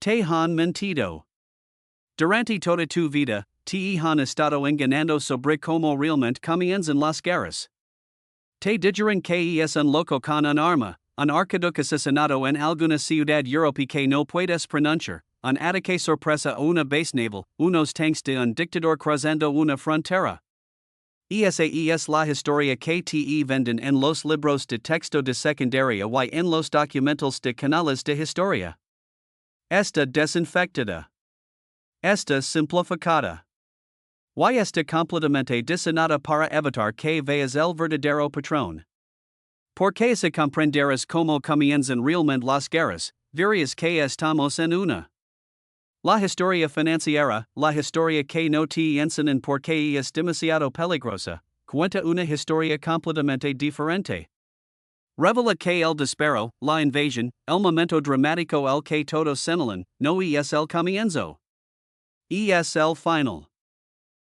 Te han mentido. Durante toda tu vida, te han estado engañando sobre cómo realmente comienzan las guerras. Te dijeron que es un loco con un arma, un archiduque asesinado en alguna ciudad europea que no puedes pronunciar, un ataque sorpresa a una base naval, unos tanques de un dictador cruzando una frontera. Esa es la historia que te venden en los libros de texto de secundaria y en los documentales de canales de historia. Esta desinfectada. Esta simplificada. Y esta completamente diseñada para evitar que veas el verdadero patrón. Porque si comprenderas cómo comienzan realmente las guerras, verías que estamos en una. La historia financiera, la historia que no te enseñan porque es demasiado peligrosa, cuenta una historia completamente diferente. Revela que el disparo, la invasión, el momento dramático el que todos señalan, no es el comienzo. Es el final.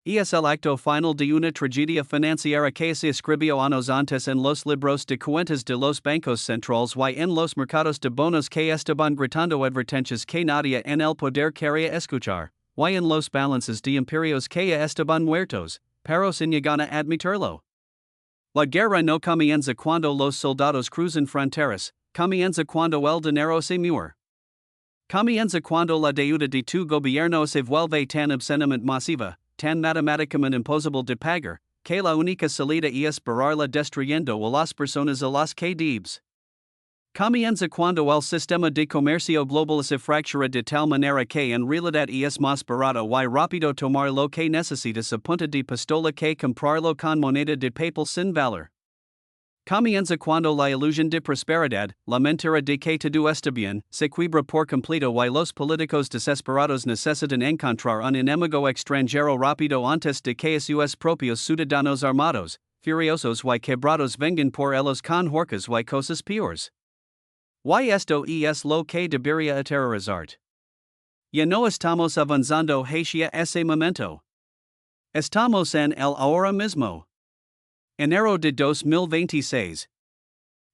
Es el acto final de una tragedia financiera que se escribió años antes en los libros de cuentas de los bancos centrales y en los mercados de bonos que estaban gritando advertencias que nadie en el poder quería escuchar, y en los balances de imperios que estaban muertos, pero sin llegar a admitirlo. La guerra no comienza cuando los soldados cruzan fronteras, comienza cuando el dinero se muere. Comienza cuando la deuda de tu gobierno se vuelve tan obscenamente masiva, tan matemáticamente imposible de pagar, que la única salida es borrarla destruyendo a las personas a las que debes. Comienza cuando el sistema de comercio global se fractura de tal manera que en realidad es más barato y rápido tomar lo que necesitas a punta de pistola que comprarlo con moneda de papel sin valor. Comienza cuando la ilusión de prosperidad, la mentira de que todo está bien, se quiebra por completo y los políticos desesperados necesitan encontrar un enemigo extranjero rápido antes de que sus propios ciudadanos armados, furiosos y quebrados vengan por ellos con horcas y cosas peores. Y esto es lo que debería aterrorizarte. Ya no estamos avanzando hacia ese momento. Estamos en el ahora mismo. Enero de 2026.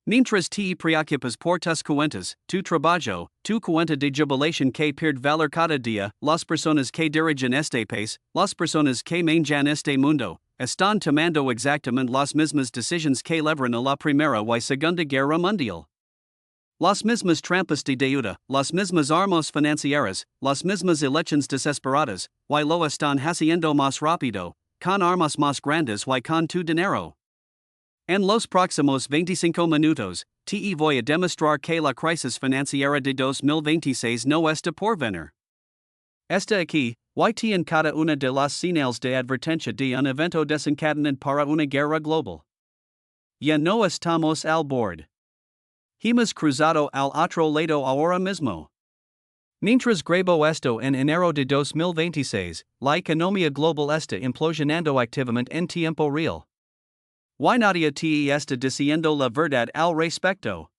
Mientras te preocupas por tus cuentas, tu trabajo, tu cuenta de jubilación que pierde valor cada día, las personas que dirigen este país, las personas que manejan este mundo, están tomando exactamente las mismas decisiones que libraron a la Primera y Segunda Guerra Mundial. Las mismas trampas de deuda, las mismas armas financieras, las mismas elecciones desesperadas, y lo están haciendo más rápido, con armas más grandes y con tu dinero. En los próximos 25 minutos, te voy a demostrar que la crisis financiera de 2026 no está por venir. Está aquí, y te en cada una de las señales de advertencia de un evento desencadenante para una guerra global. Ya no estamos al borde. Hemos cruzado al otro lado ahora mismo. Mientras grabo esto en enero de 2026, la economía global está implosionando activamente en tiempo real. Y nadie te está diciendo la verdad al respecto.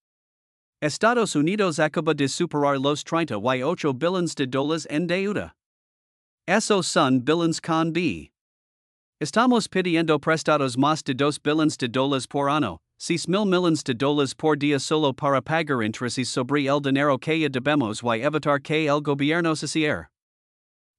Estados Unidos acaba de superar los 38 billones de dólares en deuda. Esos son billones con B. Estamos pidiendo prestados más de 2 billones de dólares por año, 6,000 millones de dólares por día solo para pagar intereses sobre el dinero que ya debemos y evitar que el gobierno se cierre.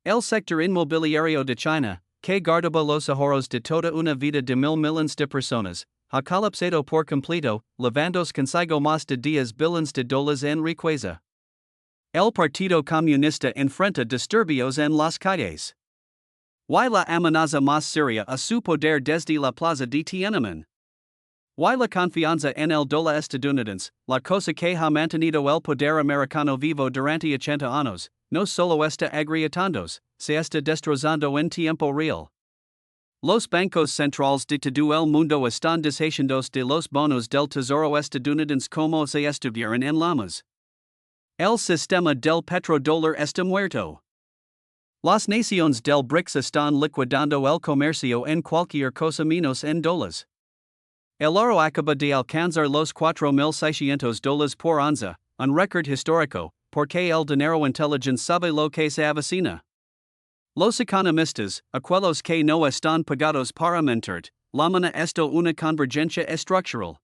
El sector inmobiliario de China, que guardaba los ahorros de toda una vida de 1,000 millones de personas, ha colapsado por completo, llevándose consigo más de 10 billones de dólares en riqueza. El Partido Comunista enfrenta disturbios en las calles. Y la amenaza más seria a su poder desde la plaza de Tiananmen. Y la confianza en el dólar estadounidense, la cosa que ha mantenido el poder americano vivo durante 80 años, no solo está agrietándose, se está destrozando en tiempo real. Los bancos centrales de todo el mundo están deshaciéndose de los bonos del tesoro estadounidense como se estuvieran en lamas. El sistema del petrodólar está muerto. Las naciones del BRICS están liquidando el comercio en cualquier cosa menos en dólares. El oro acaba de alcanzar los $4,600 por onza, un récord histórico, porque el dinero inteligente sabe lo que se avecina. Los economistas, aquellos que no están pagados para mentir, llaman a esto una convergencia estructural.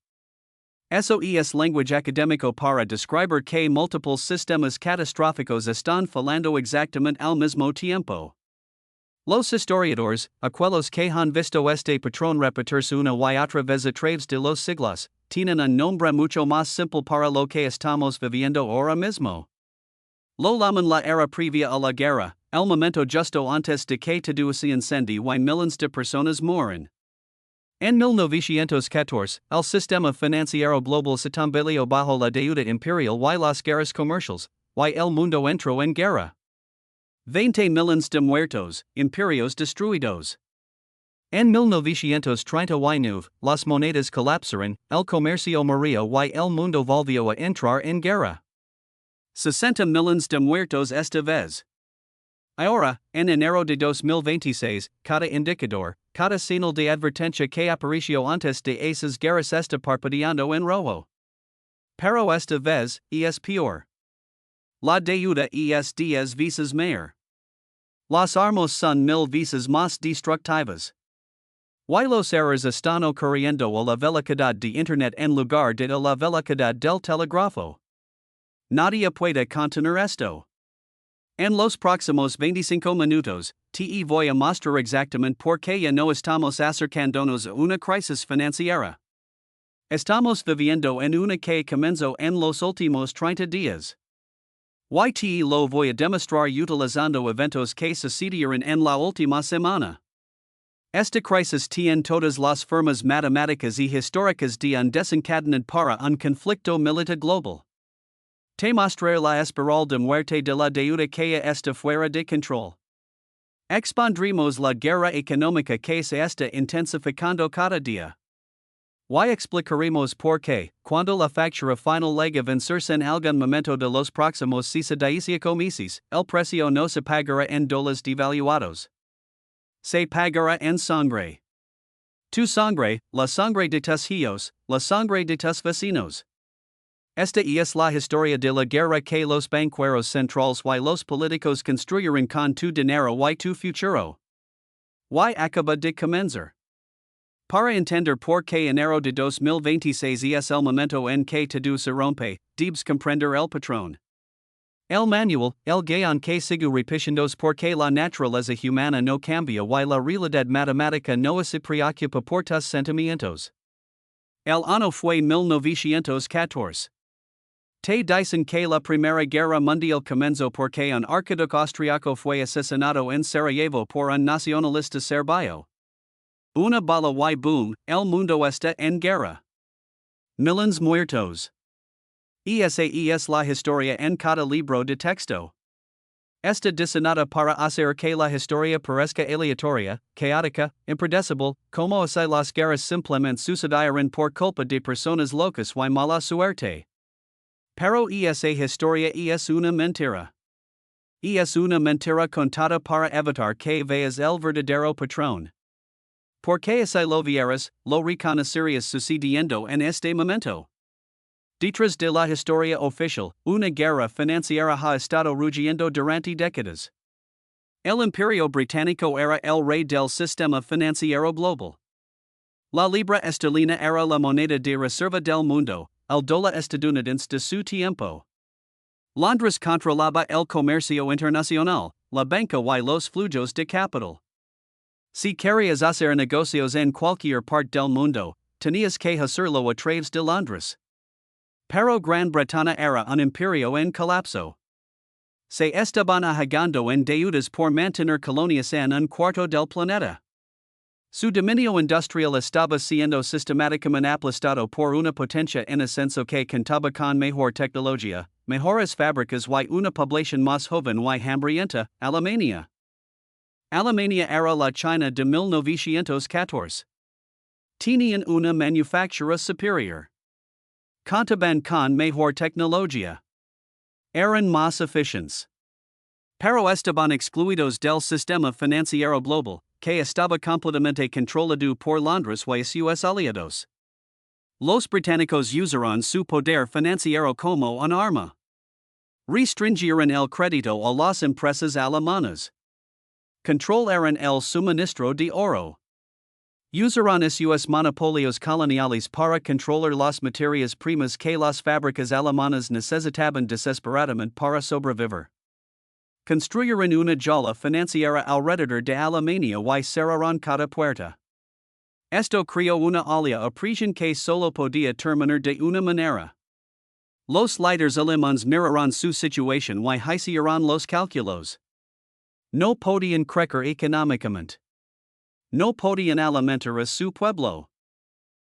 SOES language académico para describir que múltiples sistemas catastróficos están falando exactamente al mismo tiempo. Los historiadores, aquellos que han visto este patrón repetirse una y otra vez a través de los siglos, tienen un nombre mucho más simple para lo que estamos viviendo ahora mismo. Lo llaman la era previa a la guerra, el momento justo antes de que todo se incendie y millones de personas mueren. En 1914, el sistema financiero global se tambaleó bajo la deuda imperial y las guerras comerciales, y el mundo entró en guerra. 20 millones de muertos, imperios destruidos. En 1939, las monedas colapsaron, el comercio murió y el mundo volvió a entrar en guerra. 60 millones de muertos esta vez. Ahora, en enero de 2026, cada indicador, cada señal de advertencia que apareció antes de esas guerras está parpadeando en rojo. Pero esta vez, es peor. La deuda es 10 veces mayor. Las armas son 1000 veces más destructivas. Y los errores están ocurriendo a la velocidad de Internet en lugar de a la velocidad del telégrafo. Nadie puede contener esto. En los próximos 25 minutos, te voy a mostrar exactamente por qué ya no estamos acercándonos a una crisis financiera. Estamos viviendo en una que comenzó en los últimos 30 días. Y lo voy a demostrar utilizando eventos que sucedieron en la última semana. Esta crisis tiene todas las formas matemáticas y históricas de un desencadenar para un conflicto militar global. Te mostraré la espiral de muerte de la deuda que está fuera de control. Expondremos la guerra económica que se está intensificando cada día. Y explicaremos por qué, cuando la factura final llega a vencerse en algún momento de los próximos 65 meses, el precio no se pagará en dólares devaluados. Se pagará en sangre. Tu sangre, la sangre de tus hijos, la sangre de tus vecinos. Esta es la historia de la guerra que los banqueros centrales y los políticos construyeron con tu dinero y tu futuro. Y acaba de comenzar. Para entender por qué enero de 2026 es el momento en que todo se rompe, debes comprender el patrón. El manual, el guión que sigo repitiendo porque la naturaleza humana no cambia y la realidad matemática no se preocupa por tus sentimientos. El año fue 1914. Te dicen que la Primera Guerra Mundial comenzó porque un archiduque austriaco fue asesinado en Sarajevo por un nacionalista serbio. Una bala y boom, el mundo está en guerra. Millones muertos. Esa es la historia en cada libro de texto. Está diseñada para hacer que la historia parezca aleatoria, caótica, impredecible, como si las guerras simplemente sucedieran por culpa de personas locas y mala suerte. Pero esa historia es una mentira. Es una mentira contada para evitar que veas el verdadero patrón. Porque si lo vieras, lo reconocerías sucediendo en este momento. Detrás de la historia oficial, una guerra financiera ha estado rugiendo durante décadas. El imperio británico era el rey del sistema financiero global. La libra esterlina era la moneda de reserva del mundo, el dólar estadounidense de su tiempo. Londres controlaba el comercio internacional, la banca y los flujos de capital. Si querías hacer negocios en cualquier parte del mundo, tenías que hacerlo a través de Londres. Pero Gran Bretaña era un imperio en colapso. Se estaban ahogando en deudas por mantener colonias en un cuarto del planeta. Su dominio industrial estaba siendo sistemáticamente aplastado por una potencia en ascenso que contaba con mejor tecnología, mejores fábricas y una población más joven y hambrienta, Alemania. Alemania era la China de 1914. Tenían una manufactura superior. Contaban con mejor tecnología. Eran más eficientes. Pero estaban excluidos del sistema financiero global, que estaba completamente controlado por Londres y sus aliados. Los británicos usaron su poder financiero como un arma. Restringieron el crédito a las empresas alemanas. Controlaron el suministro de oro. Usaron sus monopolios coloniales para controlar las materias primas que las fábricas alemanas necesitaban desesperadamente para sobrevivir. Construyeron una jola financiera alrededor de Alemania y cerraron cada puerta. Esto creó una olla a presión que solo podía terminar de una manera. Los líderes alemanes miraron su situación y hicieron los cálculos. No podían crecer económicamente. No podían alimentar a su pueblo.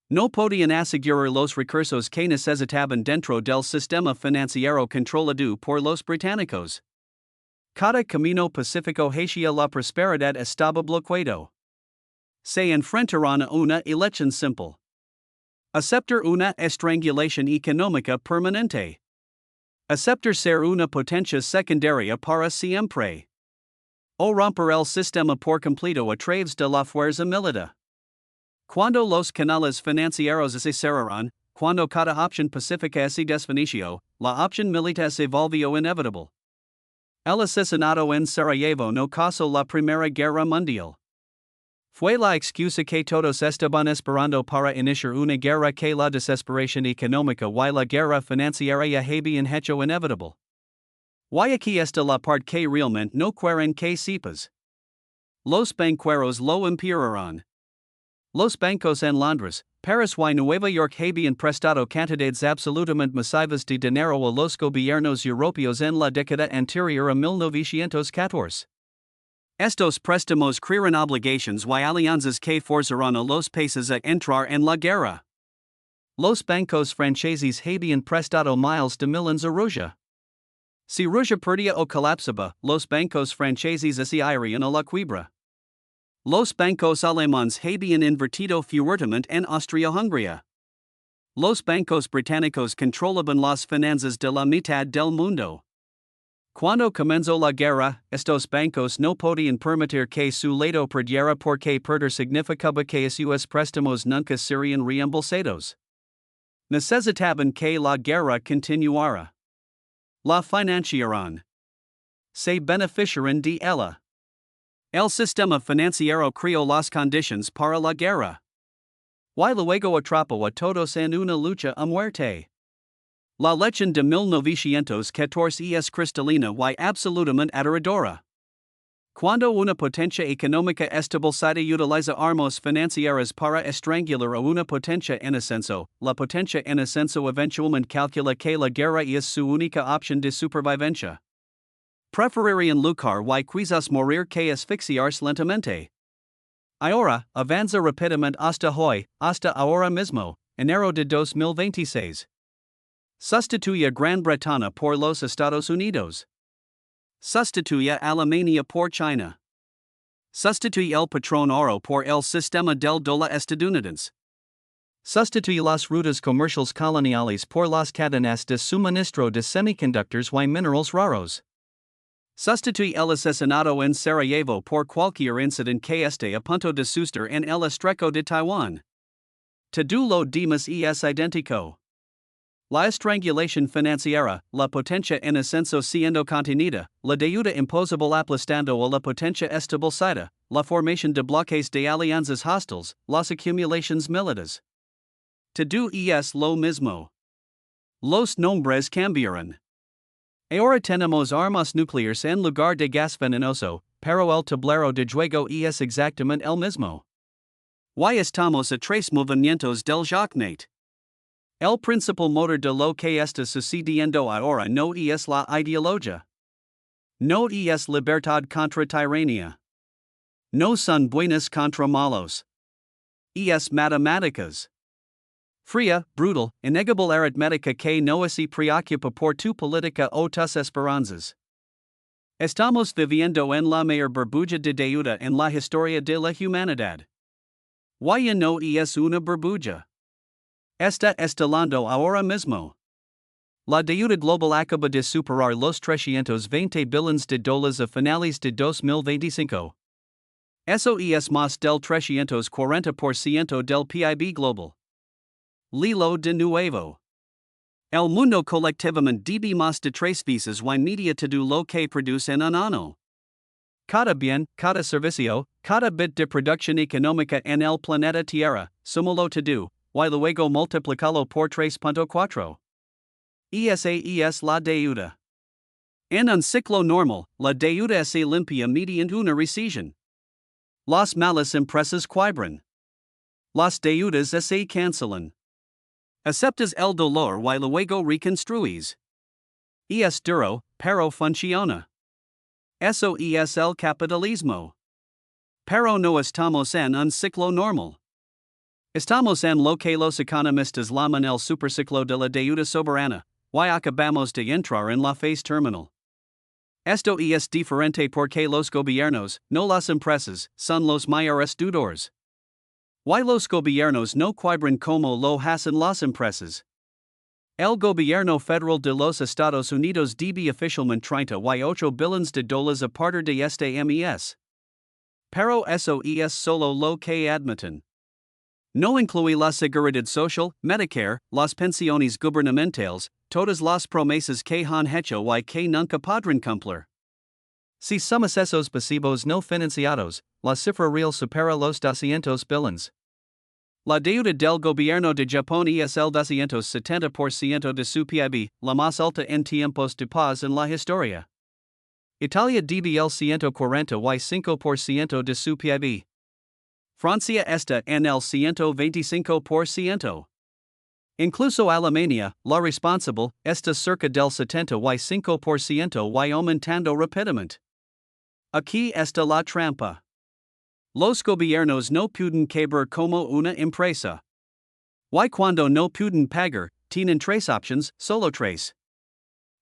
No podían asegurar los recursos que necesitaban dentro del sistema financiero controlado por los británicos. Cada camino pacífico hacia la prosperidad estaba bloqueado. Se enfrentaron a una elección simple. Aceptar una estrangulación económica permanente. Aceptar ser una potencia secundaria para siempre. O romper el sistema por completo a través de la fuerza militar. Cuando los canales financieros se cerraron, cuando cada opción pacífica se desvaneció, la opción militar se volvió inevitable. El asesinato en Sarajevo no causó la Primera Guerra Mundial. Fue la excusa que todos estaban esperando para iniciar una guerra que la desesperación económica y la guerra financiera ya habían hecho inevitable. Y aquí está la parte que realmente no quieren que sepas. Los banqueros lo impidieron. Los bancos en Londres, Paris y Nueva York habían prestado cantidades absolutamente masivas de dinero a los gobiernos europeos en la década anterior a 1914. Estos préstamos crearon obligations y alianzas que forzaron a los países a entrar en la guerra. Los bancos franceses habían prestado miles de millones a Rusia. Si Rusia perdía o colapsaba, los bancos franceses se irían a la quiebra. Los bancos alemanes habían invertido fuertemente en Austria-Hungría. Los bancos británicos controlaban las finanzas de la mitad del mundo. Cuando comenzó la guerra, estos bancos no podían permitir que su lado perdiera porque perder significaba que sus préstamos nunca serían reembolsados. Necesitaban que la guerra continuara. La financiaron. Se beneficiaron de ella. El sistema financiero creó las condiciones para la guerra. Y luego atrapó a todos en una lucha a muerte. La lección de 1914 es cristalina y absolutamente aterradora. Cuando una potencia económica establecida utiliza armas financieras para estrangular a una potencia en ascenso, la potencia en ascenso eventualmente calcula que la guerra es su única opción de supervivencia. Preferirían luchar y quizás morir que asfixiarse lentamente. Ahora, avanza rápidamente hasta hoy, hasta ahora mismo, enero de 2026. Sustituye Gran Bretaña por los Estados Unidos. Sustituye Alemania por China. Sustituye el patrón oro por el sistema del dólar estadounidense. Sustituye las rutas comerciales coloniales por las cadenas de suministro de semiconductores y minerales raros. Sustituye el asesinato en Sarajevo por cualquier incidente que esté a punto de suceder en el estrecho de Taiwán. Todo lo demás es idéntico. La estrangulación financiera, la potencia en ascenso siendo contenida, la deuda imposible aplastando a la potencia establecida, la formación de bloques de alianzas hostiles, las acumulaciones militares. Todo es lo mismo. Los nombres cambiaron. Ahora tenemos armas nucleares en lugar de gas venenoso, pero el tablero de juego es exactamente el mismo. Y estamos a 3 movimientos del jackmate. El principal motor de lo que está sucediendo ahora no es la ideología. No es libertad contra tiranía. No son buenos contra malos. Es matemáticas. Fría, brutal, innegable aritmética que no se preocupa por tu política o tus esperanzas. Estamos viviendo en la mayor burbuja de deuda en la historia de la humanidad. Y no es una burbuja. Está estalando ahora mismo. La deuda global acaba de superar los 320 billones de dólares a finales de 2025. Eso es más del 340% del PIB global. Lilo de nuevo. El mundo colectivamente debe más de 3 veces y media todo lo que produce en un año. Cada bien, cada servicio, cada bit de producción económica en el planeta Tierra, súmalo todo, y luego multiplicalo por 3.4. Esa es la deuda. En un ciclo normal, la deuda se limpia mediante una recesión. Las malas empresas quiebran. Las deudas se cancelan. Aceptas el dolor y luego reconstruís. Es duro, pero funciona. Eso es el capitalismo. Pero no estamos en un ciclo normal. Estamos en lo que los economistas llaman el superciclo de la deuda soberana, y acabamos de entrar en la fase terminal. Esto es diferente porque los gobiernos, no las empresas, son los mayores deudores. Y los gobiernos no quiebran como lo hacen las empresas. El gobierno federal de los Estados Unidos debe oficialmente 38 billones de dólares a partir de este mes. Pero eso es solo lo que admiten. No incluye la seguridad social, Medicare, las pensiones gubernamentales, todas las promesas que han hecho y que nunca podrán cumplir. Si sumas esos pasivos no financiados, la cifra real supera los 200 billones. La deuda del gobierno de Japón es el 270% de su PIB, la más alta en tiempos de paz en la historia. Italia debe el 145% de su PIB. Francia está en el 125%. Incluso Alemania, la responsable, está cerca del 75% y aumentando rápidamente. Aquí está la trampa. Los gobiernos no pueden quebrar como una empresa. Y cuando no pueden pagar, tienen tres options, solo tres.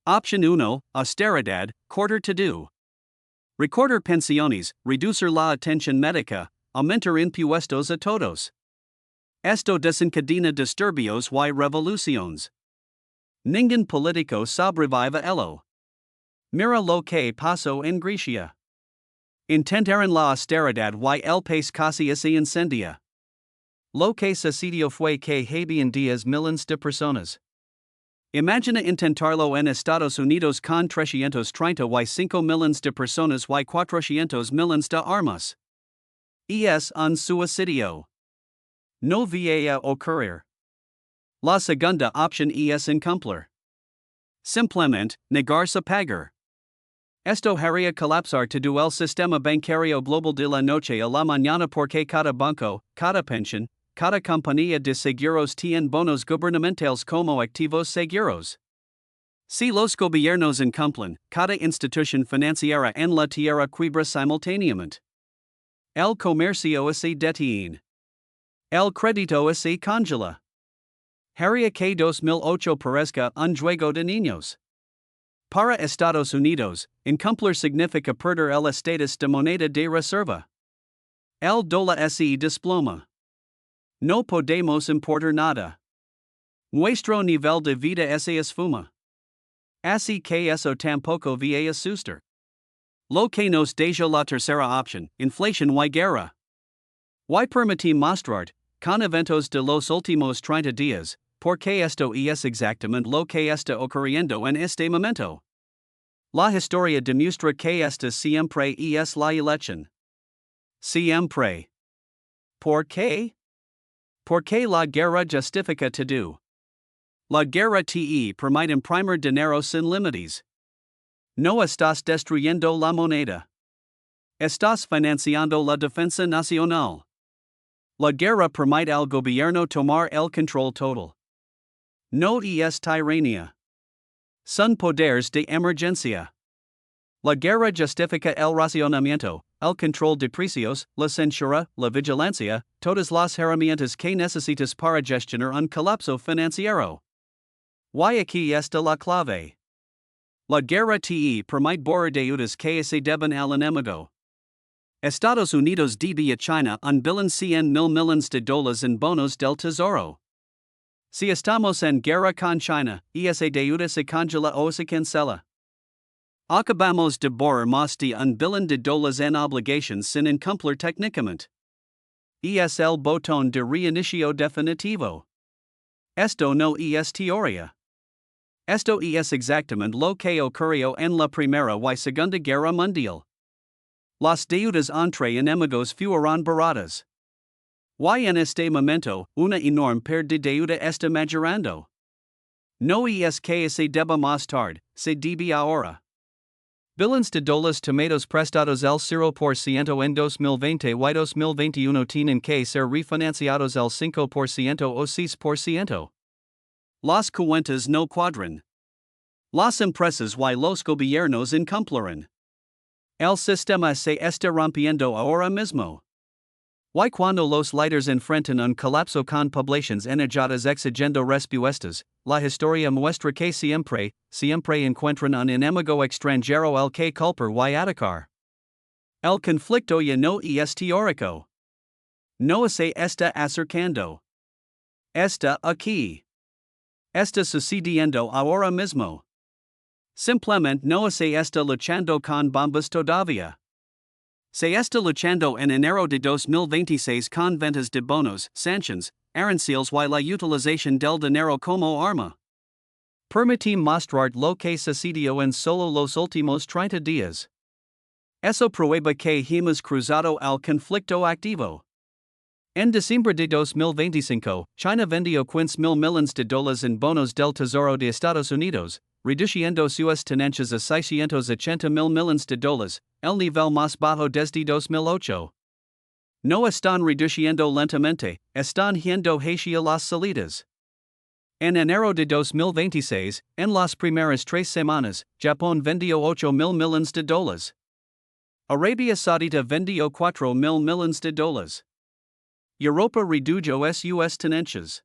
Option 1, austeridad, cortar todo. Recortar pensiones, reducir la atención médica, aumentar impuestos a todos. Esto desencadena disturbios y revoluciones. Ningún político sobrevive ello. Mira lo que pasó en Grecia. Intentaron la austeridad y el país casi se incendia. Lo que sucedió fue que habían 10 millones de personas. Imagina intentarlo en Estados Unidos con 335 millones de personas y 400 millones de armas. Es un suicidio. No va a ocurrir. La segunda opción es incumplir. Simplemente, negarse a pagar. Esto haría colapsar todo el sistema bancario global de la noche a la mañana porque cada banco, cada pensión, cada compañía de seguros tiene bonos gubernamentales como activos seguros. Si los gobiernos incumplen, cada institución financiera en la tierra quiebra simultáneamente. El comercio se detiene. El crédito se congela. Haría que 2008 parezca un juego de niños. Para Estados Unidos, incumplir significa perder el estatus de moneda de reserva. El dólar se desploma. No podemos importar nada. Nuestro nivel de vida se esfuma. Así que eso tampoco va a asustar. Lo que nos deja la tercera opción, inflación y guerra. Y permití mostrar, con eventos de los últimos 30 días, porque esto es exactamente lo que está ocurriendo en este momento. La historia demuestra que esta siempre es la elección. Siempre. ¿Por qué? Porque la guerra justifica todo. La guerra te permite imprimir dinero sin límites. No estás destruyendo la moneda. Estás financiando la defensa nacional. La guerra permite al gobierno tomar el control total. No es tiranía. Son poderes de emergencia. La guerra justifica el racionamiento, el control de precios, la censura, la vigilancia, todas las herramientas que necesitas para gestionar un colapso financiero. Y aquí está la clave. La guerra te permite borrar deudas que se deben al enemigo. Estados Unidos debe a China un billón 100 mil millones de dólares en bonos del tesoro. Si estamos en guerra con China, esa deuda se congela o se cancela. Acabamos de borrar más de un billón de dólares en obligations sin incumplir técnicamente. Es el botón de reinicio definitivo. Esto no es teoría. Esto es exactamente lo que ocurrió en la Primera y Segunda Guerra Mundial. Las deudas entre enemigos fueron baratas. Y en este momento, una enorme per de deuda está majorando. No es que se deba más tarde, se debe ahora. Billones de dólares tomados prestados el 0% en 2020 y 2021 tienen que ser refinanciados el 5% o 6%. Las cuentas no cuadran. Las empresas y los gobiernos incumplirán. El sistema se está rompiendo ahora mismo. Y cuando los líderes enfrentan un colapso con poblaciones enojadas exigiendo respuestas, la historia muestra que siempre encuentran un enemigo extranjero al que culpar y atacar. El conflicto ya no es teórico. No se está acercando. Está aquí. Está sucediendo ahora mismo. Simplemente no se está luchando con bombas todavía. Se está luchando en enero de 2026 con ventas de bonos, sanciones, aranceles y la utilización del dinero como arma. Permití mostrar lo que sucedió en solo los últimos 30 días. Eso prueba que hemos cruzado al conflicto activo. En diciembre de 2025, China vendió 15,000 millones de dólares en bonos del Tesoro de Estados Unidos, reduciendo sus tenencias a 680,000 millones de dólares, el nivel más bajo desde 2008. No están reduciendo lentamente, están yendo hacia las salidas. En enero de 2026, en las primeras 3 semanas, Japón vendió 8,000 millones de dólares. Arabia Saudita vendió 4,000 millones de dólares. Europa redujo sus tenencias.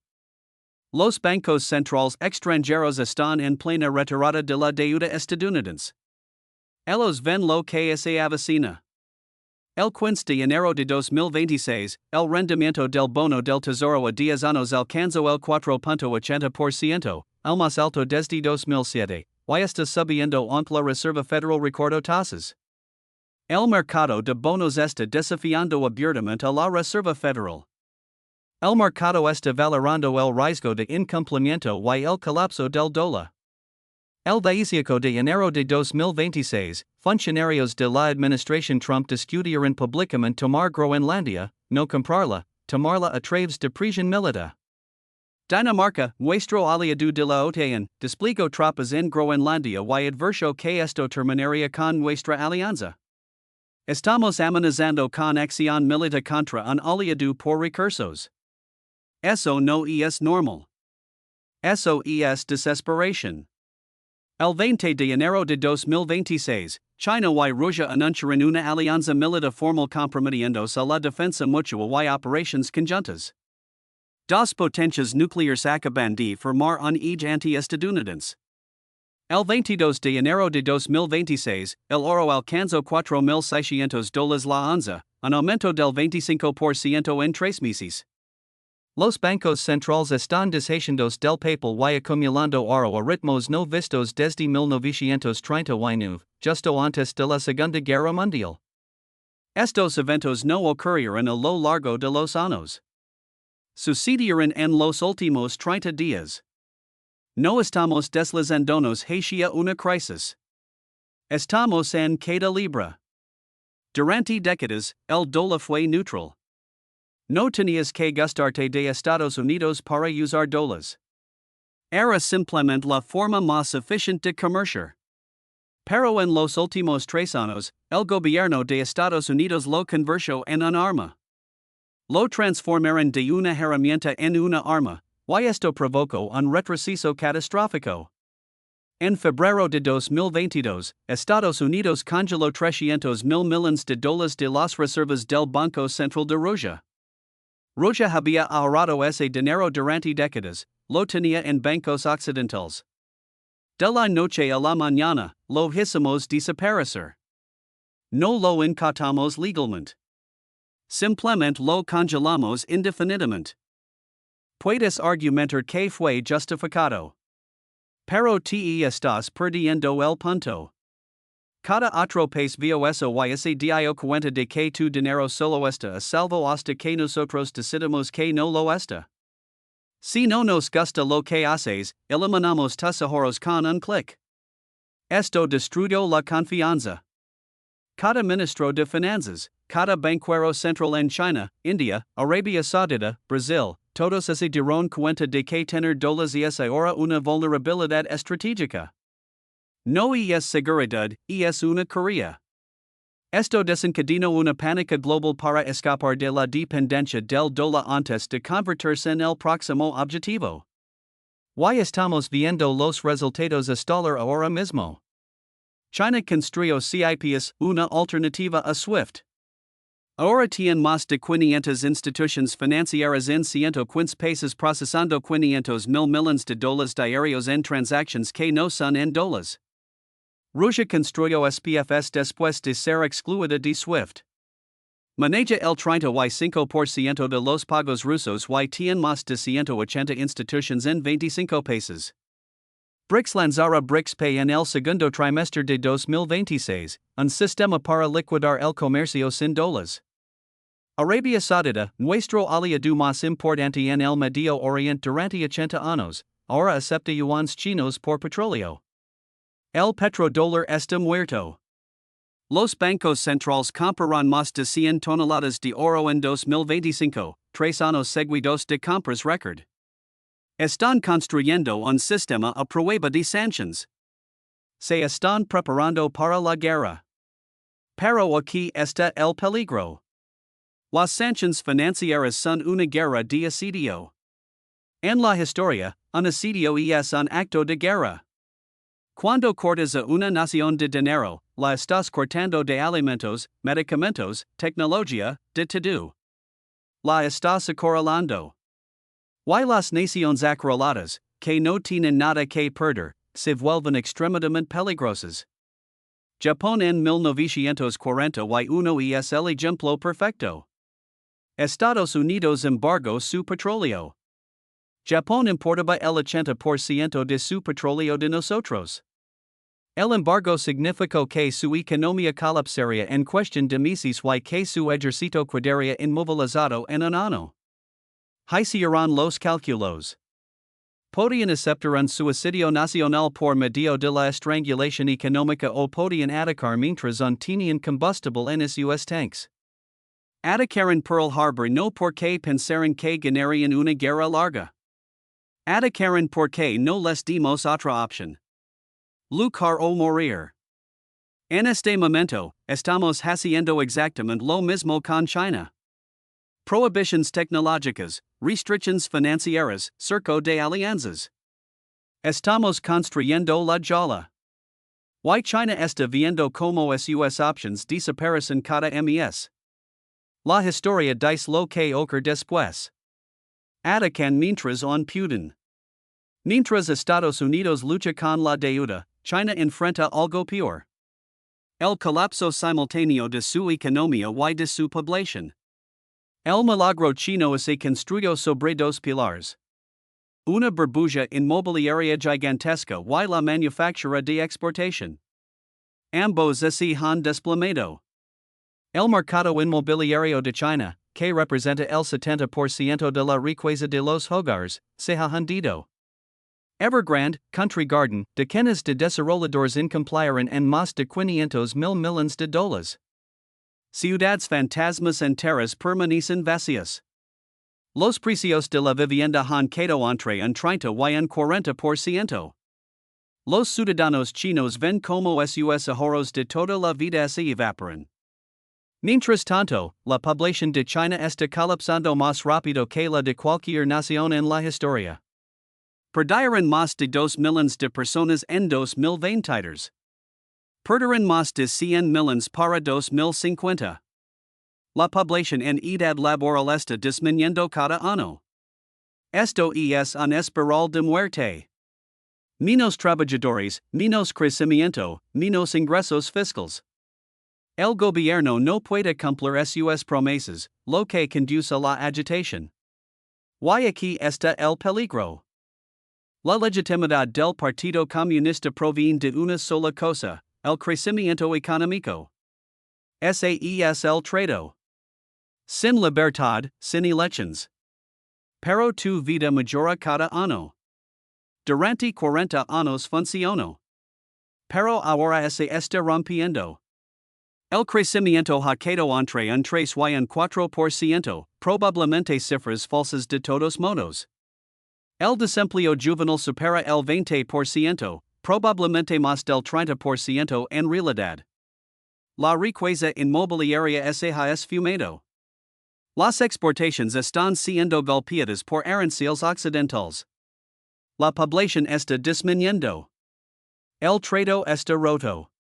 Los bancos centrales extranjeros están en plena retirada de la deuda estadounidense. Ellos ven lo que se avecina. El 15 de enero de 2026, el rendimiento del bono del Tesoro a 10 años alcanzó el 4.80%, el más alto desde 2007, y está subiendo ante la Reserva Federal recortó tasas. El mercado de bonos está desafiando abiertamente a la Reserva Federal. El mercado está valorando el riesgo de incumplimiento y el colapso del dólar. El 18 de enero de 2026, funcionarios de la administración Trump discutieron públicamente tomar Groenlandia, no comprarla, tomarla a través de prisión militar. Dinamarca, nuestro aliado de la OTAN, desplegó tropas en Groenlandia y advirtió que esto terminaría con nuestra alianza. Estamos amenazando con acción militar contra un aliado por recursos. Eso no es normal. Eso es desesperación. El 20 de enero de 2026, China y Rusia anunciaron una alianza militar formal comprometiéndose a la defensa mutua y operaciones conjuntas. Dos potencias nucleares acaban de formar un eje anti-estadounidense. El 22 de enero de 2026, el oro alcanzó $4,600 la onza, un aumento del 25% en 3 meses. Los bancos centrales están deshaciéndose del papel y acumulando oro a ritmos no vistos desde 1939, justo antes de la Segunda Guerra Mundial. Estos eventos no ocurrieron a lo largo de los años. Sucedieron en los últimos 30 días. No estamos deslizándonos hacia una crisis. Estamos en caída libre. Durante décadas, el dólar fue neutral. No tenías que gastarte de Estados Unidos para usar dólares. Era simplemente la forma más eficiente de comerciar. Pero en los últimos 3 años, el gobierno de Estados Unidos lo convirtió en un arma. Lo transformaron de una herramienta en una arma, y esto provocó un retroceso catastrófico. En febrero de 2022, Estados Unidos congeló 300,000 millones de dólares de las reservas del Banco Central de Rusia. Rusia había ahorrado ese dinero durante décadas, lo tenía en bancos occidentales. De la noche a la mañana, lo hicimos desaparecer. No lo incautamos legalmente. Simplemente lo congelamos indefinidamente. Puedes argumentar que fue justificado. Pero te estás perdiendo el punto. Cada otro país vio eso y se dio cuenta de que tu dinero solo está a salvo hasta que nosotros decidimos que no lo está. Si no nos gusta lo que haces, eliminamos tus ahorros con un clic. Esto destruyó la confianza. cada ministro de finanzas, cada banquero central en China, India, Arabia Saudita, Brazil, todos se dieron cuenta de que tener dólares es ahora una vulnerabilidad estratégica. No es seguridad, es una carrera. Esto desencadenó una pánica global para escapar de la dependencia del dólar antes de convertirse en el próximo objetivo. ¿Y estamos viendo los resultados dólar ahora mismo? China construyó CIPS, una alternativa a SWIFT. Ahora tienen más de 500 instituciones financieras en 115 países procesando 500,000 millones de dólares diarios en transacciones que no son en dólares. Rusia construyó SPFS después de ser excluida de SWIFT. Maneja el 35% de los pagos rusos y tiene más de 180 instituciones en 25 países. BRICS lanzará BRICS Pay en el segundo trimestre de 2026, un sistema para liquidar el comercio sin dólares. Arabia Saudita, nuestro aliado más importante en el Medio Oriente durante 80 años, ahora acepta yuanes chinos por petróleo. El petrodólar está muerto. Los bancos centrales comprarán más de 100 toneladas de oro en 2025, 3 años seguidos de compras récord. Están construyendo un sistema a prueba de sanciones. Se están preparando para la guerra. Pero aquí está el peligro. Las sanciones financieras son una guerra de asedio. En la historia, un asedio es un acto de guerra. Cuando cortas a una nación de dinero, la estás cortando de alimentos, medicamentos, tecnología, de todo. La estás acorralando. Y las naciones acorraladas, que no tienen nada que perder, se vuelven extremadamente peligrosas. Japón en 1941 es el ejemplo perfecto. Estados Unidos embargó su petróleo. Japón importaba el 80% de su petróleo de nosotros. El embargo significó que su economía colapsaría en cuestión de meses y que su ejército quedaría inmovilizado en un año. Hicieron los cálculos. Podían aceptar un suicidio nacional por medio de la estrangulación económica o podían atacar mientras tenían combustible en sus tanks. Atacaron Pearl Harbor no porque pensaron que ganarían una guerra larga. Atacaron porque no les dimos otra opción. Luchar o morir. En este momento, estamos haciendo exactamente lo mismo con China. Prohibiciones tecnológicas, restricciones financieras, cerco de alianzas. Estamos construyendo la jala. Y China está viendo como sus options desaparecen cada mes. La historia dice lo que ocurre después. Atacan mientras pueden. Mientras Estados Unidos lucha con la deuda, China enfrenta algo peor. El colapso simultáneo de su economía y de su población. El milagro chino se construyó sobre dos pilares. Una burbuja inmobiliaria gigantesca y la manufactura de exportación. Ambos se han desplomado. El mercado inmobiliario de China, que representa el 70% de la riqueza de los hogares, se ha hundido. Evergrande, Country Garden, de quienes de desarrolladores incumplieron en más de 500,000 millones de dólares. Ciudades fantasmas enteras permanecen vacías. Los precios de la vivienda han quedado entre un 30 y un 40%. Los ciudadanos chinos ven como sus ahorros de toda la vida se evaporan. Mientras tanto, la población de China está colapsando más rápido que la de cualquier nación en la historia. Perdieron más de 2 millones de personas en 2023. Perderán más de 100 millones para 2050. La población en edad laboral está disminuyendo cada año. Esto es un espiral de muerte. Menos trabajadores, menos crecimiento, menos ingresos fiscales. El gobierno no puede cumplir sus promesas, lo que conduce a la agitación. Y aquí está el peligro. La legitimidad del Partido Comunista proviene de una sola cosa, el crecimiento económico. Ese es el trato. Sin libertad, sin elecciones. Pero tu vida mejora cada año. Durante 40 años funcionó. Pero ahora se está rompiendo. El crecimiento ha quedado entre un 3 y un 4%, probablemente cifras falsas de todos modos. El desempleo juvenil supera el 20%, probablemente más del 30% en realidad. La riqueza inmobiliaria se ha esfumado. Las exportaciones están siendo golpeadas por aranceles occidentales. La población está disminuyendo. El trato está roto.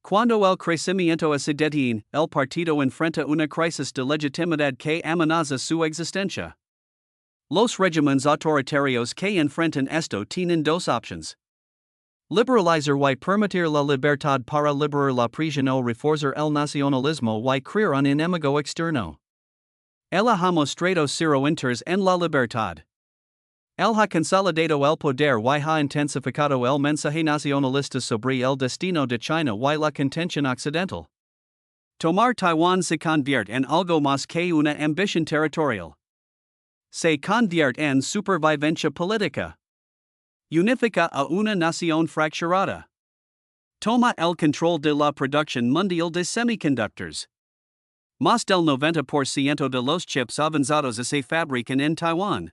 Cuando el crecimiento se detiene, el partido enfrenta una crisis de legitimidad que amenaza su existencia. Los regímenes autoritarios que enfrentan esto tienen dos opciones. Liberalizar y permitir la libertad para liberar la prisión o reforzar el nacionalismo y crear un enemigo externo. El ha mostrado cero interés en la libertad. El ha consolidado el poder y ha intensificado el mensaje nacionalista sobre el destino de China y la contención occidental. Tomar Taiwán se convierte en algo más que una ambición territorial. Se convierte en supervivencia política. Unifica a una nación fracturada. Toma el control de la producción mundial de semiconductors. Más del 90% de los chips avanzados se fabrican en Taiwán.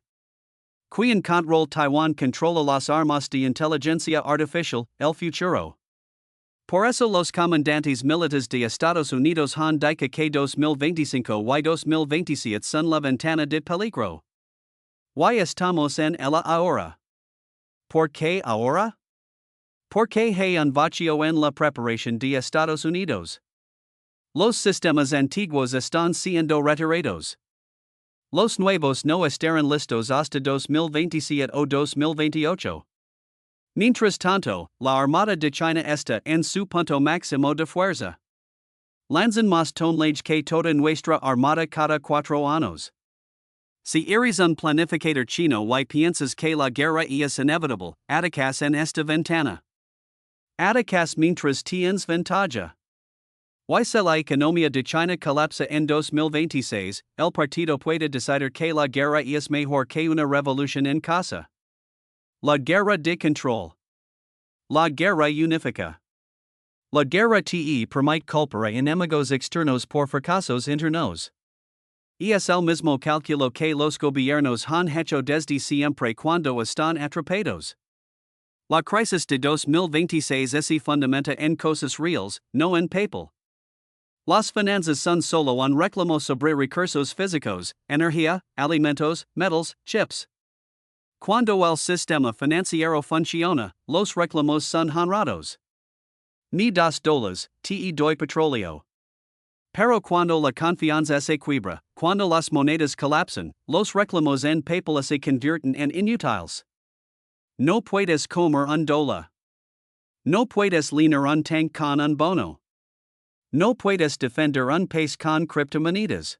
Quien controla Taiwán controla las armas de inteligencia artificial, el futuro. Por eso los comandantes militares de Estados Unidos han dicho que 2025 y 2027 son la ventana de peligro. Y estamos en ella ahora. ¿Por qué ahora? Porque hay un vacío en la preparación de Estados Unidos. Los sistemas antiguos están siendo retirados. Los nuevos no estarán listos hasta 2027 o 2028. Mientras tanto, la Armada de China está en su punto máximo de fuerza. Lanzan más tonelage que toda nuestra armada cada 4 años. Si eres un planificador chino y piensas que la guerra es inevitable, atacas en esta ventana. Atacas mientras tienes ventaja. Y si la economía de China colapsa en 2026, el partido puede decidir que la guerra es mejor que una revolución en casa. La guerra de control. La guerra unifica. La guerra te permite culpar a enemigos externos por fracasos internos. Es el mismo cálculo que los gobiernos han hecho desde siempre cuando están atrapados. La crisis de 2026 se fundamenta en cosas reales, no en papel. Las finanzas son solo un reclamo sobre recursos físicos, energía, alimentos, metals, chips. Cuando el sistema financiero funciona, los reclamos son honrados. Ni $2, te doy petróleo. Pero cuando la confianza se quiebra, cuando las monedas colapsan, los reclamos en papel se convierten en inútiles. No puedes comer un $1. No puedes llenar un tank con un bono. No puedes defender un país con criptomonedas.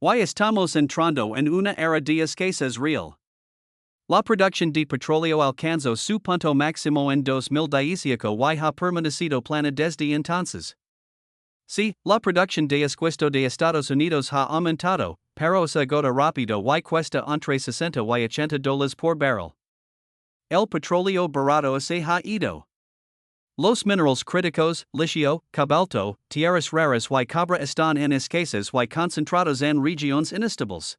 Y estamos entrando en una era de escasez real. La producción de petróleo alcanzó su punto máximo en 2015 y ha permanecido plana desde entonces. Sí, la producción de espuesto de Estados Unidos ha aumentado, pero se agota rápido y cuesta entre 60 y $80 por barrel. El petróleo barato se ha ido. Los minerales críticos, litio, cobalto, tierras raras y cobre están en escasez y concentrados en regiones inestables.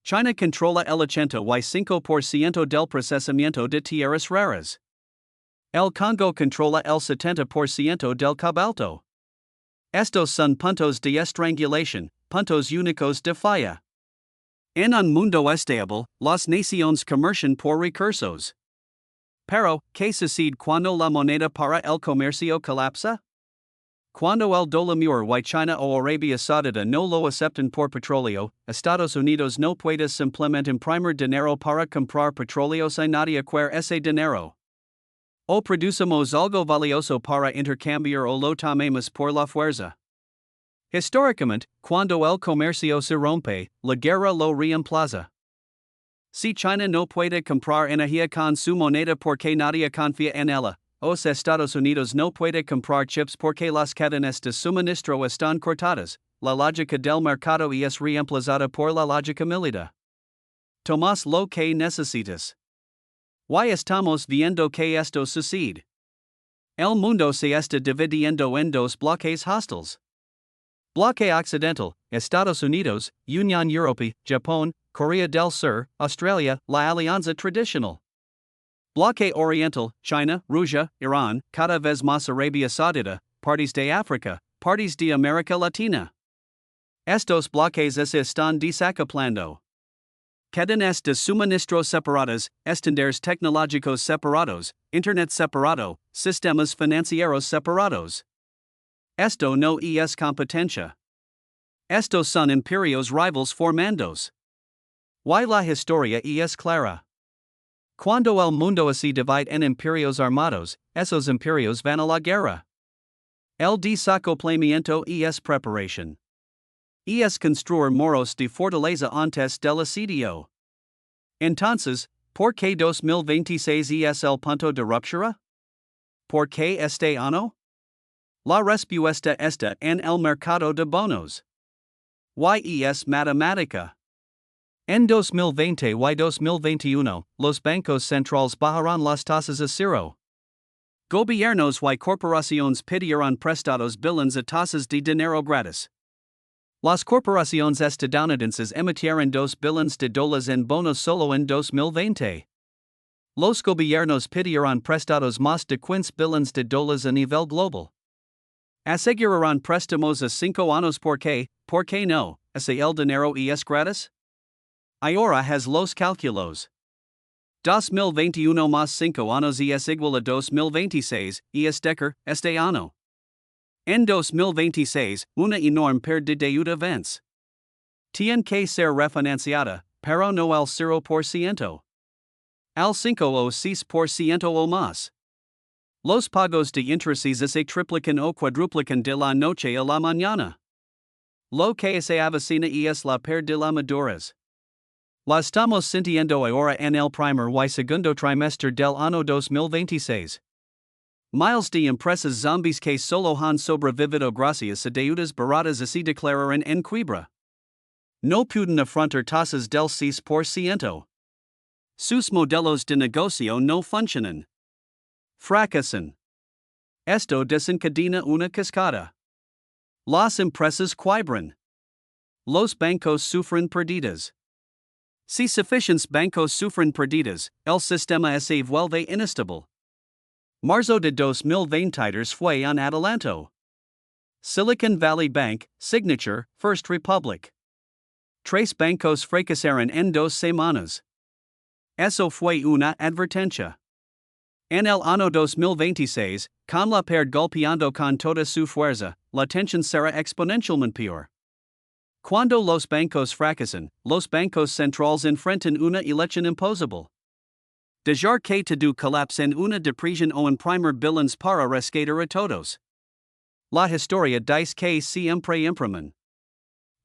China controla el 85% del procesamiento de tierras raras. El Congo controla el 70% del cobalto. Estos son puntos de estrangulación, puntos únicos de falla. En un mundo estable, las naciones comercian por recursos. Pero, ¿qué sucede cuando la moneda para el comercio colapsa? Cuando el dólar y China o Arabia Saudita no lo aceptan por petróleo, Estados Unidos no puede simplemente imprimir dinero para comprar petróleo sin nadie querer ese dinero. O producimos algo valioso para intercambiar o lo tomemos por la fuerza. Históricamente, cuando el comercio se rompe, la guerra lo reemplaza. Si China no puede comprar energía con su moneda porque nadie confía en ella, o si Estados Unidos no puede comprar chips porque las cadenas de suministro están cortadas, la lógica del mercado es reemplazada por la lógica militar. Tomas lo que necesitas. ¿Y estamos viendo que esto sucede? El mundo se está dividiendo en dos bloques hostiles. Bloque Occidental, Estados Unidos, Unión Europea, Japón, Corea del Sur, Australia, la Alianza Tradicional. Bloque Oriental, China, Rusia, Irán, cada vez más Arabia Saudita, partes de África, partes de América Latina. Estos bloques se están desacoplando. Cadenas de suministros separadas, estándares tecnológicos separados, Internet separado, sistemas financieros separados. Esto no es competencia. Estos son imperios rivals formandos. Y la historia es clara. Cuando el mundo se divide en imperios armados, esos imperios van a la guerra. El desacoplamiento es preparación. Es construir muros de fortaleza antes del asedio. Entonces, ¿por qué 2026 es el punto de ruptura? ¿Por qué este año? La respuesta está en el mercado de bonos. Y es matemática. En 2020 y 2021, los bancos centrales bajarán las tasas a cero. Gobiernos y corporaciones pedirán prestados billons a tasas de dinero gratis. Las corporaciones estadounidenses emitieron $2 billones en bonos solo en 2020. Los gobiernos pedirán prestados más de $15 billones a nivel global. Asegurarán préstamos a 5 años ¿por qué no? ¿Ese el dinero es gratis? Ahora has los cálculos. 2021 más 5 años es igual a 2026, es decir, este año. En 2026, una enorme pérdida de deuda vence. Tiene que ser refinanciada, pero no al 0%. Al 5 o 6% o más. Los pagos de intereses se triplican o cuadruplican de la noche a la mañana. Lo que se avecina es la pérdida de la madurez. La estamos sintiendo ahora en el primer y segundo trimestre del año 2026. Miles de empresas zombies que solo han sobrevivido gracias a deudas baratas se declararon en quiebra. No pueden afrontar tasas del 6%. Sus modelos de negocio no funcionan. Fracasan. Esto desencadena una cascada. Las empresas quiebran. Los bancos sufren pérdidas. Si suficientes bancos sufren pérdidas, el sistema se vuelve inestable. Marzo de 2023 fue un adelanto. Silicon Valley Bank, Signature, First Republic. 3 bancos fracasaron en 2 semanas. Eso fue una advertencia. En el año 2026, con la pérdida golpeando con toda su fuerza, la tensión será exponencialmente peor. Cuando los bancos fracasan, los bancos centrales enfrentan una elección imposible. Dejar que todo colapse en una depresión o imprimir billones para rescatar a todos. La historia dice que siempre imprimen.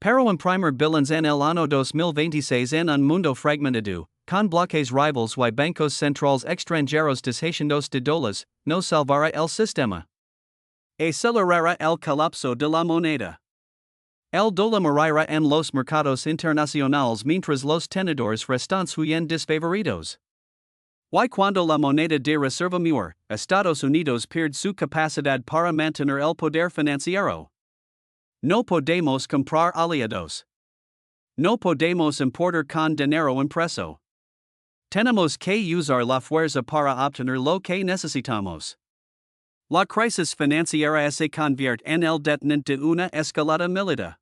Pero imprimir billones en el año 2026 en un mundo fragmentado, con bloques rivals y bancos centrales extranjeros deshaciéndose de dólares, no salvará el sistema. Acelerará el colapso de la moneda. El dólar morirá en los mercados internacionales mientras los tenedores restantes huyen desfavoridos. Y cuando la moneda de reserva muere, Estados Unidos pierde su capacidad para mantener el poder financiero. No podemos comprar aliados. No podemos importar con dinero impreso. Tenemos que usar la fuerza para obtener lo que necesitamos. La crisis financiera se convierte en el detonante de una escalada militar.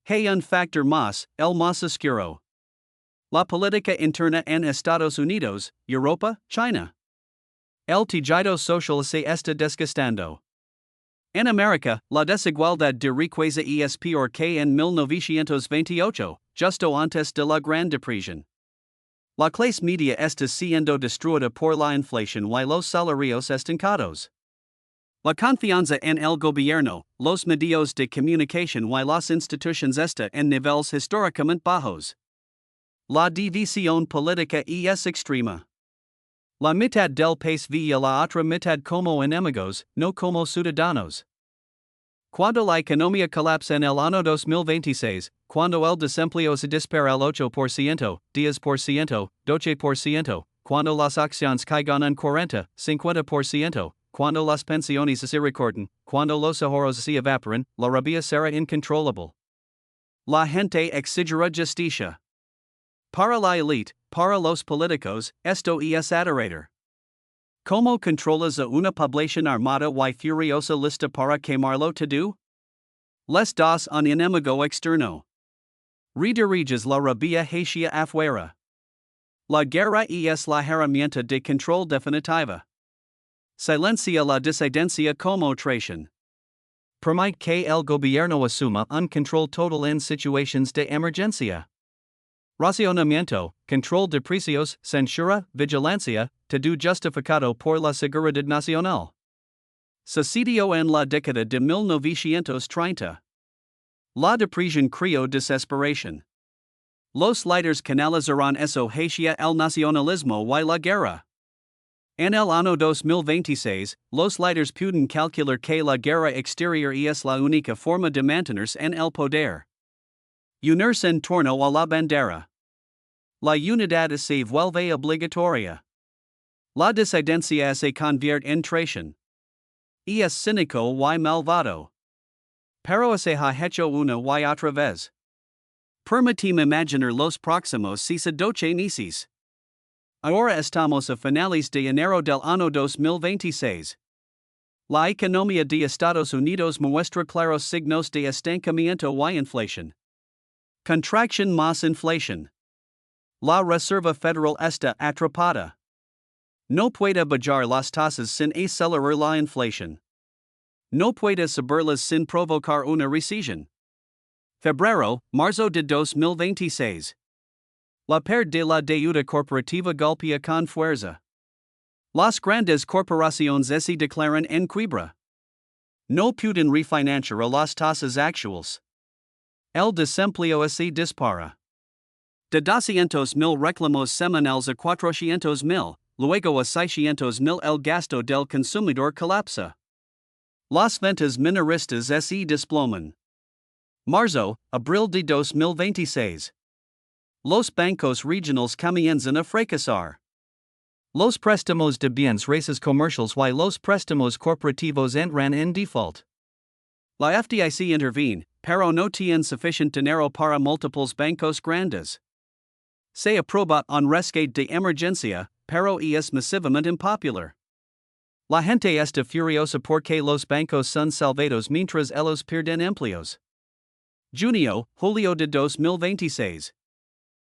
Hay un factor más, el más oscuro. La política interna en Estados Unidos, Europa, China. El tejido social se está desgastando. En América, la desigualdad de riqueza es peor que en 1928, justo antes de la Gran Depresión. La clase media está siendo destruida por la inflación y los salarios estancados. La confianza en el gobierno, los medios de comunicación y las instituciones está en niveles históricamente bajos. La división política es extrema. La mitad del país ve a la otra mitad como enemigos, no como ciudadanos. Cuando la economía colapsa en el año 2026, cuando el desempleo se dispara al 8%, 10%, 12%, cuando las acciones caigan en 40, 50%, cuando las pensiones se recortan, cuando los ahorros se evaporan, la rabia será incontrolable. La gente exigirá justicia. Para la elite, para los políticos, esto es aterrador. ¿Cómo controlas a una población armada y furiosa lista para quemarlo todo? Les das un enemigo externo. Rediriges la rabia hacia afuera. La guerra es la herramienta de control definitiva. Silencia la disidencia como traición. Permite que el gobierno asuma un control total en situaciones de emergencia. Racionamiento, control de precios, censura, vigilancia, todo justificado por la seguridad nacional. Sucedió en la década de 1930. La depresión creó desesperación. Los líderes canalizaron eso hacia el nacionalismo y la guerra. En el año 2026, los líderes pueden calcular que la guerra exterior es la única forma de mantenerse en el poder. Unirse en torno a la bandera. La unidad se vuelve obligatoria. La disidencia se convierte en traición. Es cínico y malvado. Pero se ha hecho una y otra vez. Permitime imaginar los próximos 12 meses. Ahora estamos a finales de enero del año 2026. La economía de Estados Unidos muestra claros signos de estancamiento y inflación. Contracción más inflación. La Reserva Federal está atrapada. No puede bajar las tasas sin acelerar la inflación. No puede subirlas sin provocar una recesión. Febrero, marzo de 2026. La pérdida de la deuda corporativa golpea con fuerza. Las grandes corporaciones se declaran en quiebra. No pueden refinanciar a las tasas actuales. El desempleo se dispara. De 200,000 reclamos semanales a 400,000, luego a 600,000 el gasto del consumidor colapsa. Las ventas minoristas se desploman. Marzo, abril de 2026. Los bancos regionales comienzan a fracasar. Los préstamos de bienes raíces comerciales y los préstamos corporativos entran en default. La FDIC interviene, pero no tiene suficiente dinero para múltiples bancos grandes. Se aprueba un rescate de emergencia, pero es masivamente impopular. La gente está furiosa porque los bancos son salvados mientras ellos pierden empleos. Junio, julio de 2026.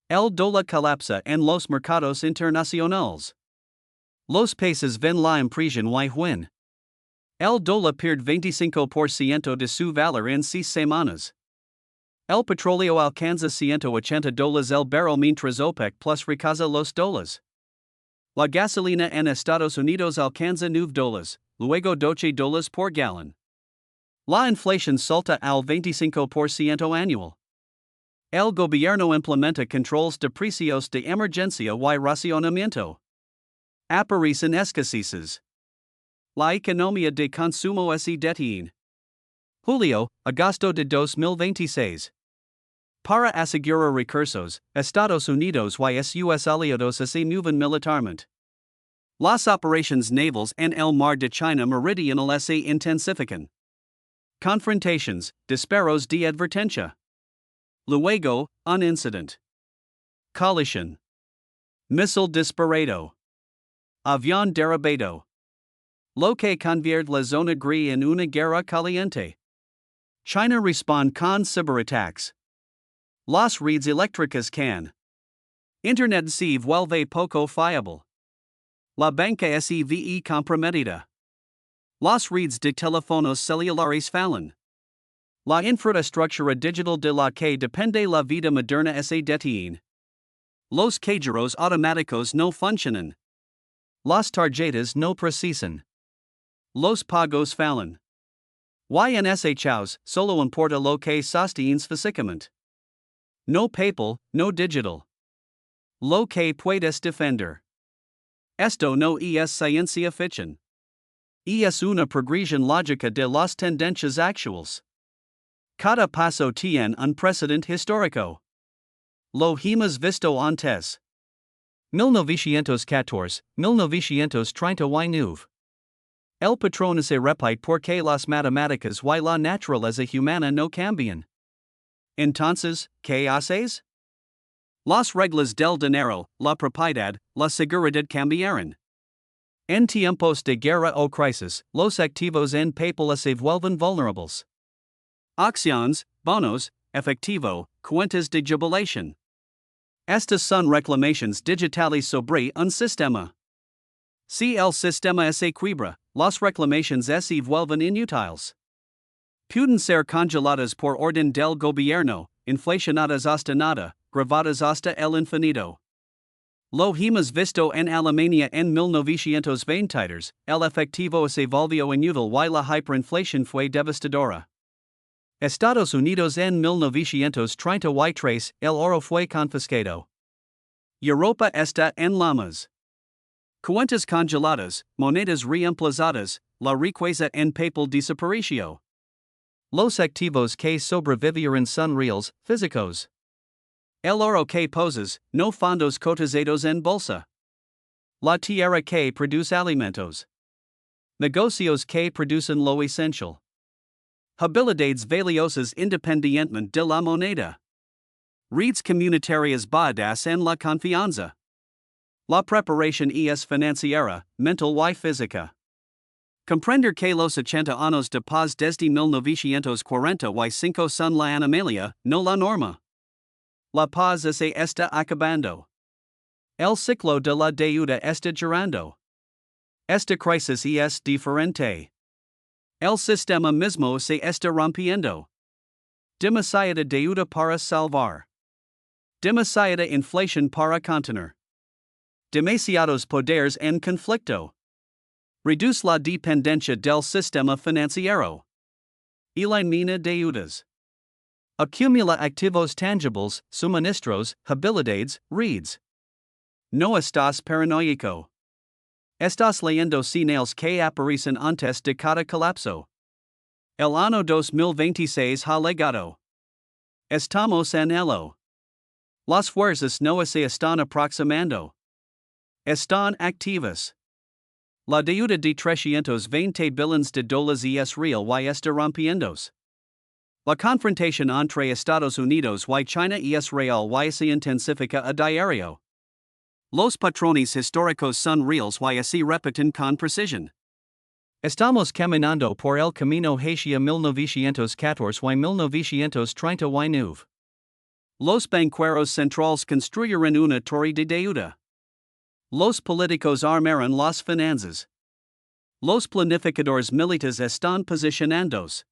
El dólar colapsa en los mercados internacionales. Los países ven la impresión y huyen. El dólar pierde 25% de su valor en 6 semanas. El petróleo alcanza $180 el barril mientras OPEC Plus recaza los dólares. La gasolina en Estados Unidos alcanza $9, luego $12 por gallón. La inflación salta al 25% anual. El gobierno implementa controles de precios de emergencia y racionamiento. Aparecen escasez. La economía de consumo se detiene. Julio, agosto de 2026. Para asegurar recursos, Estados Unidos y sus aliados se mueven militarmente. Las operaciones navales en el mar de China Meridional se intensifican. Confrontations, disparos de advertencia. Luego, un incident. Collision. Missile disparado. Avión derribado. Lo que convierte la zona gris en una guerra caliente. China responde con cyberattacks. Las redes eléctricas can. Internet se vuelve poco fiable. La banca se ve comprometida. Las redes de teléfonos celulares fallan. La infraestructura digital de la que depende la vida moderna se detiene. Los cajeros automáticos no funcionan. Las tarjetas no procesan. Los pagos fallan. YNSHOs solo importa lo que sostiene físicamente. No PayPal, no digital. Lo que puedes defender. Esto no es ciencia ficción. Es una progresión lógica de las tendencias actuales. Cada paso tiene un precedente histórico. Lo hemos visto antes. 1914, 1939. El patrón se repite porque las matemáticas y la naturaleza humana no cambian. Entonces, ¿qué haces? Las reglas del dinero, la propiedad, la seguridad cambiaron. En tiempos de guerra o crisis, los activos en papel se vuelven vulnerables. Acciones, bonos, efectivo, cuentas de jubilación. Estas son reclamaciones digitales sobre un sistema. Si el sistema se quiebra, las reclamaciones se vuelven inútiles. Pueden ser congeladas por orden del gobierno, inflacionadas hasta nada, grabadas hasta el infinito. Lo hemos visto en Alemania en 1920, el efectivo se volvió inútil y la hiperinflación fue devastadora. Estados Unidos en 1933, el oro fue confiscado. Europa está en llamas. Cuentas congeladas, monedas reemplazadas, la riqueza en papel desapareció. Los activos que sobrevivieron son reales, físicos. El oro que poses, no fondos cotizados en bolsa. La tierra que produce alimentos. Negocios que producen lo esencial. Habilidades valiosas independientemente de la moneda. Redes comunitarias basadas en la confianza. La preparación es financiera, mental y física. Comprender que los 80 años de paz desde 1945 son la anomalía, no la norma. La paz se está acabando. El ciclo de la deuda está girando. Esta crisis es diferente. El sistema mismo se está rompiendo. Demasiada deuda para salvar. Demasiada inflación para contener. Demasiados poderes en conflicto. Reduce la dependencia del sistema financiero. Elimina deudas. Acumula activos tangibles, suministros, habilidades, redes. No estás paranoico. Estás leyendo señales que aparecen antes de cada colapso. El año 2026 ha llegado. Estamos en ello. Las fuerzas no se están aproximando. Están activas. La deuda de 320 billones de dólares es real y está rompiéndose. La confrontación entre Estados Unidos y China es real y se intensifica a diario. Los patrones históricos son reales y se repiten con precisión. Estamos caminando por el camino hacia 1914 y 1939. Los banqueros centrales construyeron una torre de deuda. Los políticos armaron las finanzas. Los planificadores militares están posicionándose.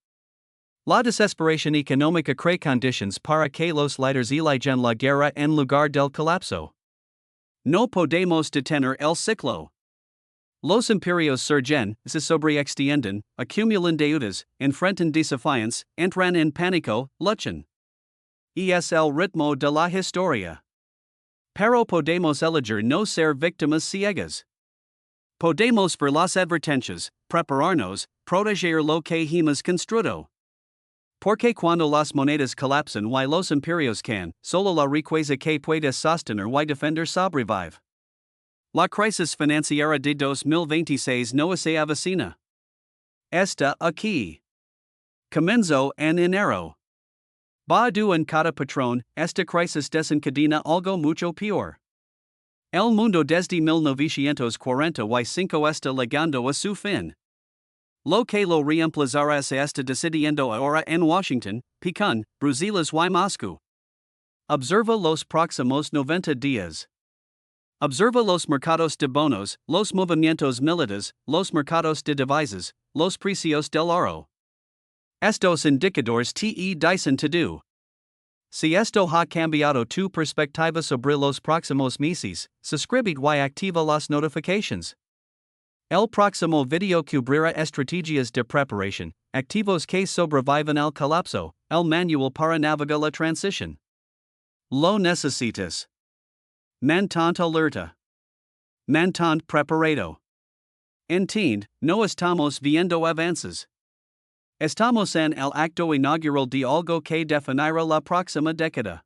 La desesperación económica crea condiciones para que los líderes elijan la guerra en lugar del colapso. No podemos detener el ciclo. Los imperios surgen, se sobreextienden, acumulan deudas, enfrentan desafíos, entran en pánico, luchan. Es el ritmo de la historia. Pero podemos elegir no ser víctimas ciegas. Podemos ver las advertencias, prepararnos, proteger lo que hemos construido. Porque cuando las monedas colapsan y los imperios caen, solo la riqueza que puede sostener y defender sobrevive. La crisis financiera de 2026 no se avecina. Está aquí. Comenzó en enero. Badu en cada patrón, esta crisis desencadena algo mucho peor. El mundo desde 1945 está llegando a su fin. Lo que lo reemplazará se está decidiendo ahora en Washington, Pekín, Bruselas y Moscú. Observa los próximos 90 días. Observa los mercados de bonos, los movimientos militares, los mercados de divisas, los precios del oro. Estos indicadores te dicen todo. Si esto ha cambiado tu perspectiva sobre los próximos meses, suscríbete y activa las notificaciones. El próximo video cubrirá estrategias de preparación, activos que sobreviven al colapso, el manual para navegar la transición. Lo necesitas. Mantente alerta. Mantente preparado. Entiende, no estamos viendo avances. Estamos en el acto inaugural de algo que definirá la próxima década.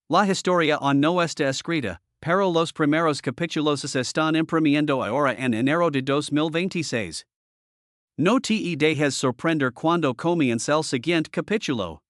La historia aún no está escrita, pero los primeros capítulos se están imprimiendo ahora en enero de 2026. No te dejas sorprender cuando comienza el siguiente capítulo.